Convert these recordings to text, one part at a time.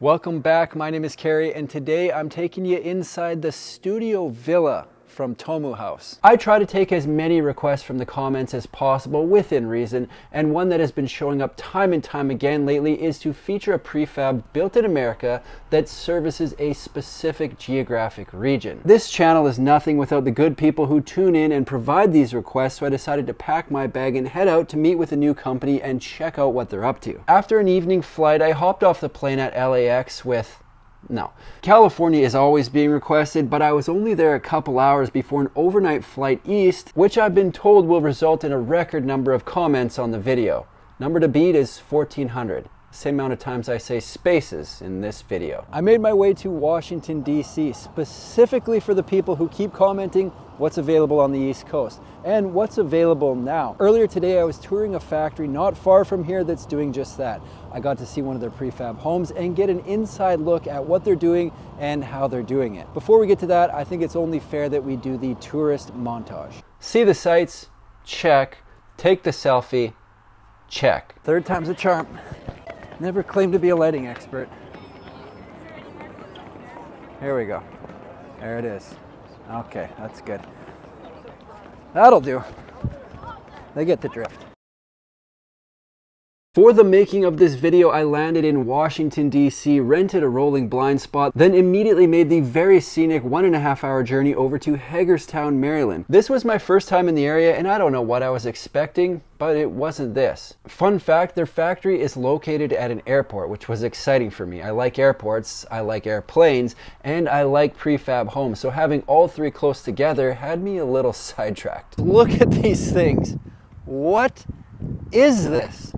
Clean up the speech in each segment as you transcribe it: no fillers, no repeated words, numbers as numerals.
Welcome back, my name is Kerry and today I'm taking you inside the studio villa from Tomu Haus. I try to take as many requests from the comments as possible within reason, and one that has been showing up time and time again lately is to feature a prefab built in America that services a specific geographic region. This channel is nothing without the good people who tune in and provide these requests, so I decided to pack my bag and head out to meet with a new company and check out what they're up to. After an evening flight, I hopped off the plane at LAX with California is always being requested, but I was only there a couple hours before an overnight flight east, which I've been told will result in a record number of comments on the video. Number to beat is 1,400. Same amount of times I say spaces in this video. I made my way to Washington, D.C. specifically for the people who keep commenting what's available on the East Coast and what's available now. Earlier today, I was touring a factory not far from here that's doing just that. I got to see one of their prefab homes and get an inside look at what they're doing and how they're doing it. Before we get to that, I think it's only fair that we do the tourist montage. See the sights? Check. Take the selfie? Check. Third time's a charm. Never claimed to be a lighting expert. Here we go. There it is. Okay, that's good. That'll do. They get the drift. For the making of this video, I landed in Washington, D.C., rented a rolling blind spot, then immediately made the very scenic 1.5 hour journey over to Hagerstown, Maryland. This was my first time in the area, and I don't know what I was expecting, but it wasn't this. Fun fact, their factory is located at an airport, which was exciting for me. I like airports, I like airplanes, and I like prefab homes, so having all three close together had me a little sidetracked. Look at these things. What is this?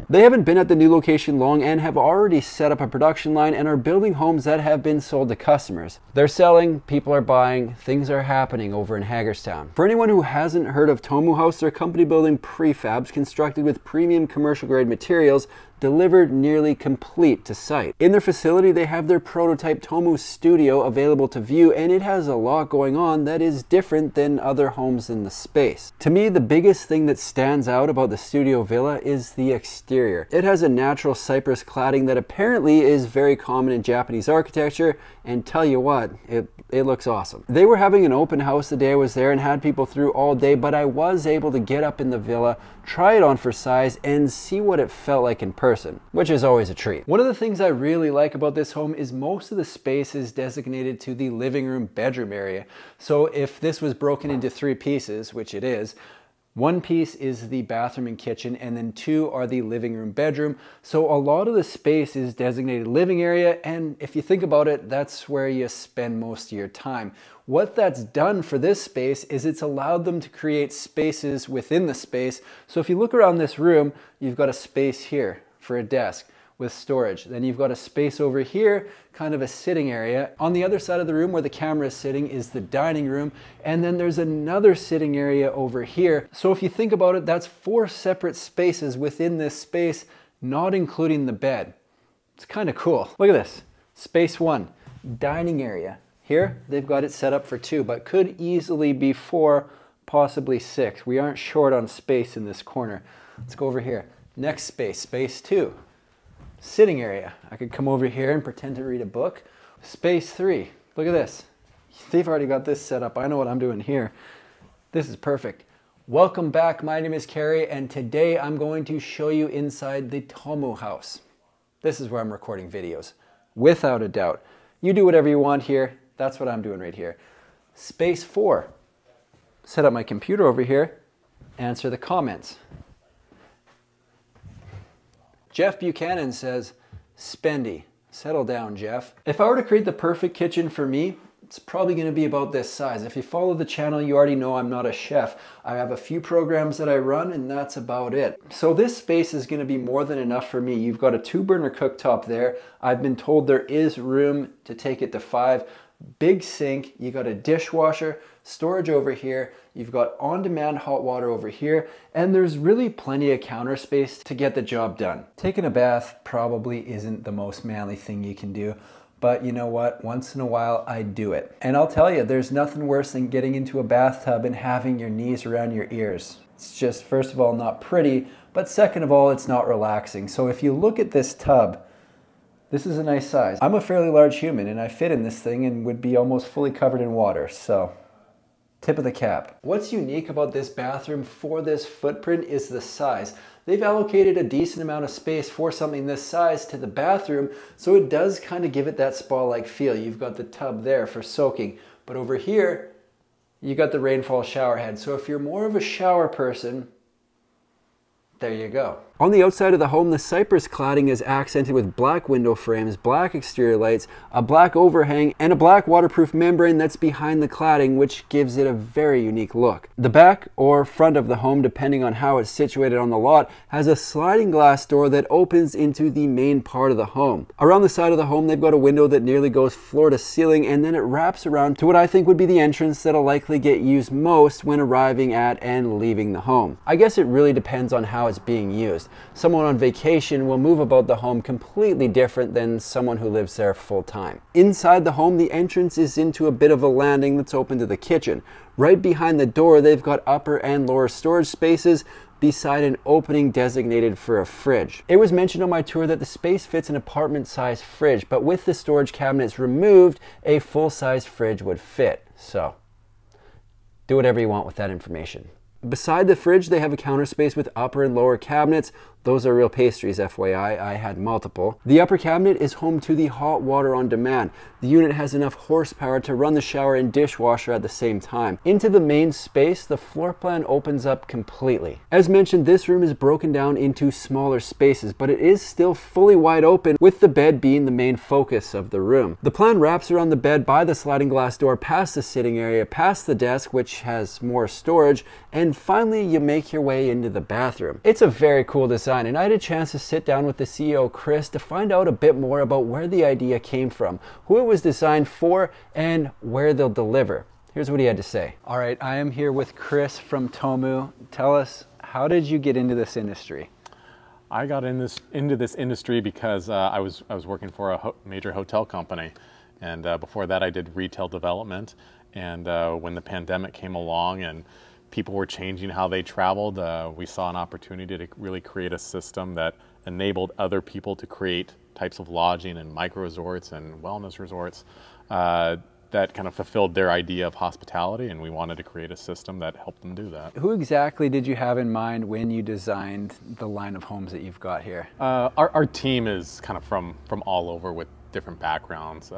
They haven't been at the new location long and have already set up a production line and are building homes that have been sold to customers. They're selling, people are buying, things are happening over in Hagerstown. For anyone who hasn't heard of Tomu Haus, they're a company building prefabs constructed with premium commercial grade materials delivered nearly complete to site. In their facility, they have their prototype Tomu Studio available to view, and it has a lot going on that is different than other homes in the space. To me, the biggest thing that stands out about the studio villa is the exterior. It has a natural cypress cladding that apparently is very common in Japanese architecture, and tell you what, it looks awesome. They were having an open house the day I was there and had people through all day, but I was able to get up in the villa, try it on for size, and see what it felt like in person, which is always a treat. One of the things I really like about this home is most of the space is designated to the living room bedroom area. So if this was broken into 3 pieces, which it is, 1 piece is the bathroom and kitchen, and then 2 are the living room bedroom. So a lot of the space is designated living area, and if you think about it, that's where you spend most of your time. What that's done for this space is it's allowed them to create spaces within the space. So if you look around this room, you've got a space here for a desk with storage. Then you've got a space over here, kind of a sitting area. On the other side of the room where the camera is sitting is the dining room. And then there's another sitting area over here. So if you think about it, that's 4 separate spaces within this space, not including the bed. It's kind of cool. Look at this. Space 1, dining area. Here, they've got it set up for 2, but could easily be 4, possibly 6. We aren't short on space in this corner. Let's go over here. Next space, space 2. Sitting area. I could come over here and pretend to read a book. Space 3. Look at this. They've already got this set up. I know what I'm doing here. This is perfect. Welcome back. My name is Kerry, and today I'm going to show you inside the Tomu Haus. This is where I'm recording videos, without a doubt. You do whatever you want here. That's what I'm doing right here. Space 4. Set up my computer over here. Answer the comments. Jeff Buchanan says, "Spendy." Settle down, Jeff. If I were to create the perfect kitchen for me, it's probably going to be about this size. If you follow the channel, you already know I'm not a chef. I have a few programs that I run, and that's about it. So this space is going to be more than enough for me. You've got a 2-burner cooktop there. I've been told there is room to take it to 5. Big sink, you got a dishwasher, storage over here, you've got on-demand hot water over here, and there's really plenty of counter space to get the job done. Taking a bath probably isn't the most manly thing you can do, but you know what? Once in a while, I do it. And I'll tell you, there's nothing worse than getting into a bathtub and having your knees around your ears. It's just, first of all, not pretty, but second of all, it's not relaxing. So if you look at this tub, This is a nice size. I'm a fairly large human and I fit in this thing and would be almost fully covered in water, so tip of the cap. What's unique about this bathroom for this footprint is the size. They've allocated a decent amount of space for something this size to the bathroom, so it does kind of give it that spa-like feel. You've got the tub there for soaking, but over here, you got the rainfall shower head. So if you're more of a shower person, there you go. On the outside of the home, the cypress cladding is accented with black window frames, black exterior lights, a black overhang, and a black waterproof membrane that's behind the cladding, which gives it a very unique look. The back or front of the home, depending on how it's situated on the lot, has a sliding glass door that opens into the main part of the home. Around the side of the home, they've got a window that nearly goes floor to ceiling, and then it wraps around to what I think would be the entrance that'll likely get used most when arriving at and leaving the home. I guess it really depends on how it's being used. Someone on vacation will move about the home completely different than someone who lives there full time. Inside the home, the entrance is into a bit of a landing that's open to the kitchen. Right behind the door, they've got upper and lower storage spaces beside an opening designated for a fridge. It was mentioned on my tour that the space fits an apartment-sized fridge, but with the storage cabinets removed, a full-size fridge would fit. So, do whatever you want with that information. Beside the fridge, they have a counter space with upper and lower cabinets. Those are real pastries, FYI. I had multiple. The upper cabinet is home to the hot water on demand. The unit has enough horsepower to run the shower and dishwasher at the same time. Into the main space, the floor plan opens up completely. As mentioned, this room is broken down into smaller spaces, but it is still fully wide open, with the bed being the main focus of the room. The plan wraps around the bed by the sliding glass door, past the sitting area, past the desk, which has more storage, and finally you make your way into the bathroom. It's a very cool design, and I had a chance to sit down with the CEO, Chris, to find out a bit more about where the idea came from, who it was designed for, and where they'll deliver. Here's what he had to say. All right, I am here with Chris from Tomu. Tell us, how did you get into this industry? I got into this industry because I was working for a major hotel company, and before that I did retail development. And when the pandemic came along and people were changing how they traveled, we saw an opportunity to really create a system that enabled other people to create types of lodging and micro resorts and wellness resorts that kind of fulfilled their idea of hospitality, and we wanted to create a system that helped them do that. Who exactly did you have in mind when you designed the line of homes that you've got here? Our team is kind of from all over with different backgrounds.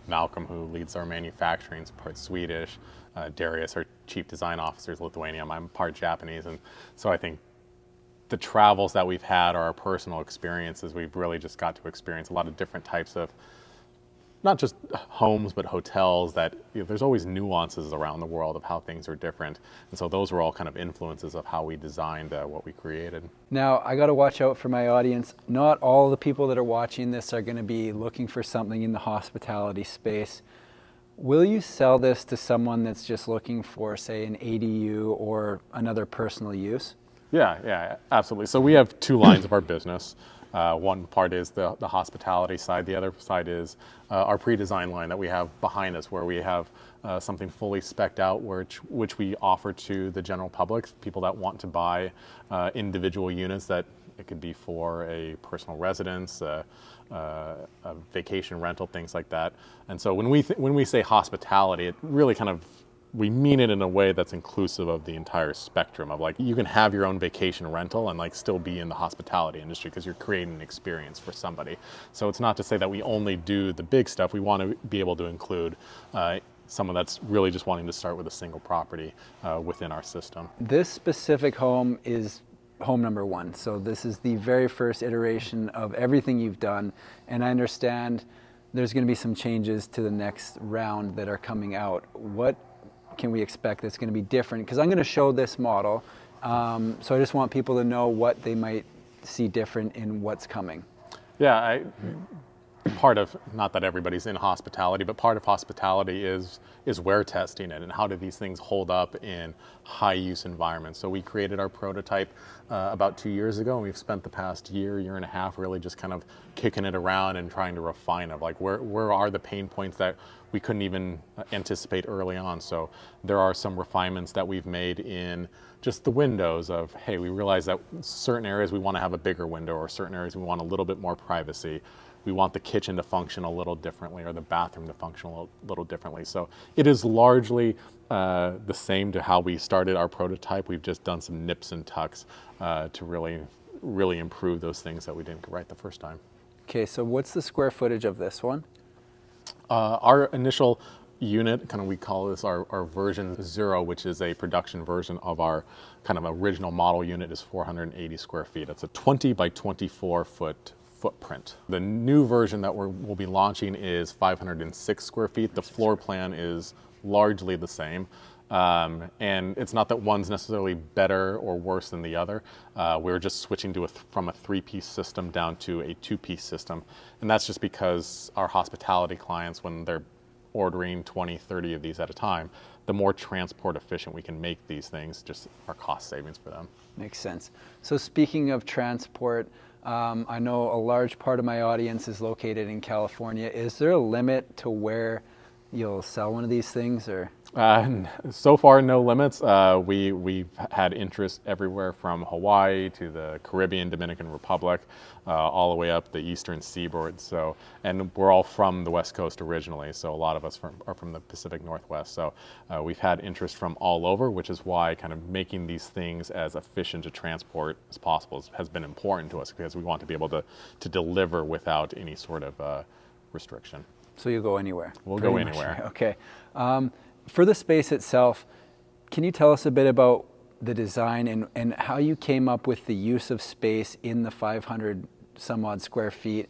Malcolm, who leads our manufacturing, is part Swedish. Darius, our chief design officer, is Lithuanian. I'm part Japanese, and so I think the travels that we've had, or our personal experiences, we've really just got to experience a lot of different types of, not just homes, but hotels that, there's always nuances around the world of how things are different. And so those were all kind of influences of how we designed what we created. Now, I got to watch out for my audience. Not all the people that are watching this are going to be looking for something in the hospitality space. Will you sell this to someone that's just looking for, say, an ADU or another personal use? Yeah, absolutely. So we have two lines of our business. One part is the hospitality side. The other side is our pre-design line that we have behind us, where we have something fully spec'd out, which we offer to the general public, people that want to buy individual units. That it could be for a personal residence, a vacation rental, things like that. And so when we say hospitality, it really kind of, we mean it in a way that's inclusive of the entire spectrum of, like, you can have your own vacation rental and like still be in the hospitality industry because you're creating an experience for somebody. So it's not to say that we only do the big stuff. We want to be able to include someone that's really just wanting to start with a single property within our system. This specific home is home number one. So this is the very first iteration of everything you've done. And I understand there's going to be some changes to the next round that are coming out. What can we expect that's going to be different? Because I'm going to show this model. So I just want people to know what they might see different in what's coming. Yeah, part of, not that everybody's in hospitality, but part of hospitality is wear testing it, and how do these things hold up in high use environments. So we created our prototype about 2 years ago, and we've spent the past year and a half really just kind of kicking it around and trying to refine it. Like, where are the pain points that we couldn't even anticipate early on. So there are some refinements that we've made in just the windows of, hey, we realize that certain areas we want to have a bigger window, or certain areas we want a little bit more privacy. we want the kitchen to function a little differently or the bathroom to function a little differently. So it is largely the same to how we started our prototype. We've just done some nips and tucks to really improve those things that we didn't get right the first time. Okay, so what's the square footage of this one? Our initial unit, kind of we call this our version 0, which is a production version of our kind of original model unit, is 480 square feet. It's a 20 by 24 foot footprint. The new version that we'll be launching is 506 square feet. The floor plan is largely the same. And it's not that one's necessarily better or worse than the other. We're just switching to from a 3-piece system down to a 2-piece system. And that's just because our hospitality clients, when they're ordering 20, 30 of these at a time, the more transport efficient we can make these things, just our cost savings for them. Makes sense. So speaking of transport, I know a large part of my audience is located in California. Is there a limit to where you'll sell one of these things, or? So far, no limits. We've had interest everywhere from Hawaii to the Caribbean, Dominican Republic, all the way up the eastern seaboard. So, and we're all from the West Coast originally, so a lot of us are from the Pacific Northwest. So we've had interest from all over, which is why kind of making these things as efficient to transport as possible has been important to us, because we want to be able to deliver without any sort of restriction. So you'll go anywhere? We'll go anywhere. Okay. For the space itself, can you tell us a bit about the design and how you came up with the use of space in the 500 some odd square feet,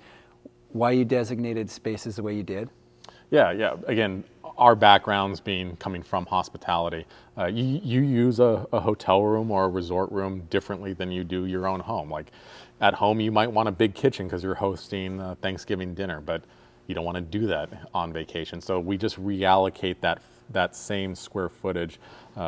why you designated spaces the way you did? Yeah. Again, our backgrounds coming from hospitality, you use a hotel room or a resort room differently than you do your own home. Like at home, you might want a big kitchen because you're hosting Thanksgiving dinner, but you don't want to do that on vacation. So we just reallocate that same square footage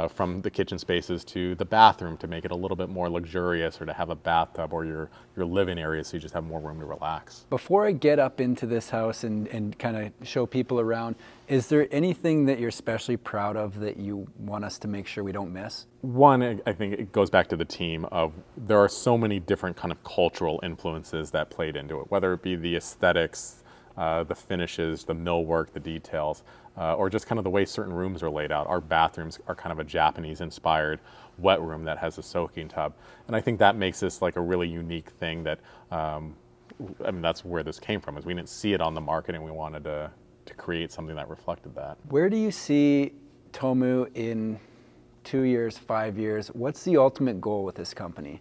from the kitchen spaces to the bathroom to make it a little bit more luxurious, or to have a bathtub or your living area, so you just have more room to relax. Before I get up into this house and kind of show people around, is there anything that you're especially proud of that you want us to make sure we don't miss? One, I think it goes back to the team of, there are so many different kind of cultural influences that played into it, whether it be the aesthetics, the finishes, the millwork, the details, or just kind of the way certain rooms are laid out. Our bathrooms are kind of a Japanese-inspired wet room that has a soaking tub. And I think that makes this like a really unique thing that, I mean, that's where this came from, is we didn't see it on the market and we wanted to create something that reflected that. Where do you see Tomu in 2 years, 5 years? What's the ultimate goal with this company?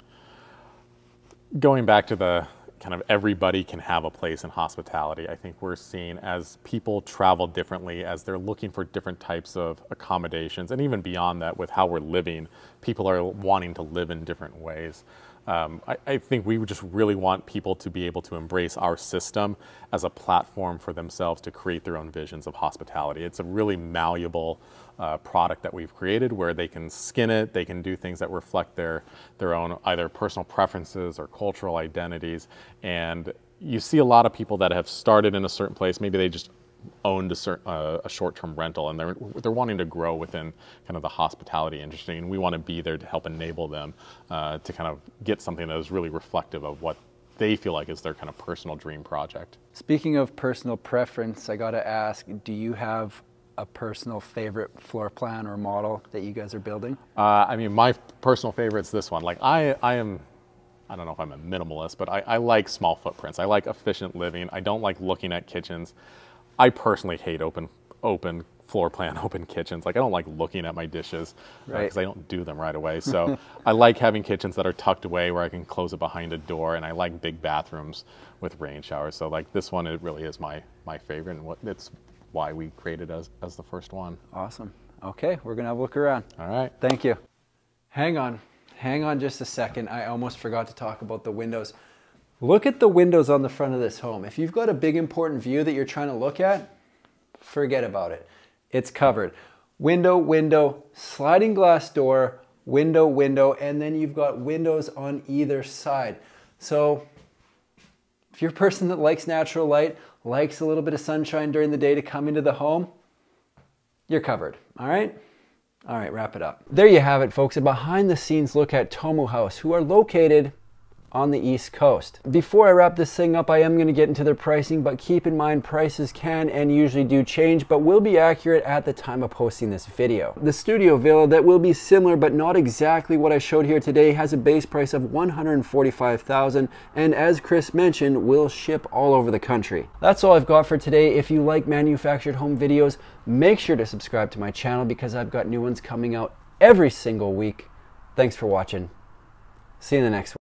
Going back to the kind of everybody can have a place in hospitality. I think we're seeing, as people travel differently, as they're looking for different types of accommodations, and even beyond that with how we're living, people are wanting to live in different ways. I think we just really want people to be able to embrace our system as a platform for themselves to create their own visions of hospitality. It's a really malleable product that we've created, where they can skin it, they can do things that reflect their own either personal preferences or cultural identities. And you see a lot of people that have started in a certain place, maybe they just owned a short-term rental, and they're wanting to grow within kind of the hospitality industry, and we want to be there to help enable them to kind of get something that is really reflective of what they feel like is their kind of personal dream project. Speaking of personal preference, I got to ask, do you have a personal favorite floor plan or model that you guys are building? I mean, my personal favorite's this one. Like I don't know if I'm a minimalist, but I like small footprints. I like efficient living. I don't like looking at kitchens. I personally hate open floor plan, open kitchens. Like I don't like looking at my dishes because I don't do them right away. So I like having kitchens that are tucked away where I can close it behind a door, and I like big bathrooms with rain showers. So like this one, it really is my favorite, and it's why we created as the first one. Awesome. Okay, we're gonna have a look around. All right. Thank you. Hang on just a second. I almost forgot to talk about the windows. Look at the windows on the front of this home. If you've got a big important view that you're trying to look at, forget about it. It's covered. Window, window, sliding glass door, window, window, and then you've got windows on either side. So if you're a person that likes natural light, likes a little bit of sunshine during the day to come into the home, you're covered, all right? All right, wrap it up. There you have it, folks, a behind the scenes look at Tomu Haus, who are located on the East Coast. Before I wrap this thing up, I am going to get into their pricing, but keep in mind prices can and usually do change, but will be accurate at the time of posting this video. The studio villa that will be similar but not exactly what I showed here today has a base price of $145,000, and as Chris mentioned, will ship all over the country. That's all I've got for today. If you like manufactured home videos, make sure to subscribe to my channel because I've got new ones coming out every single week. Thanks for watching. See you in the next one.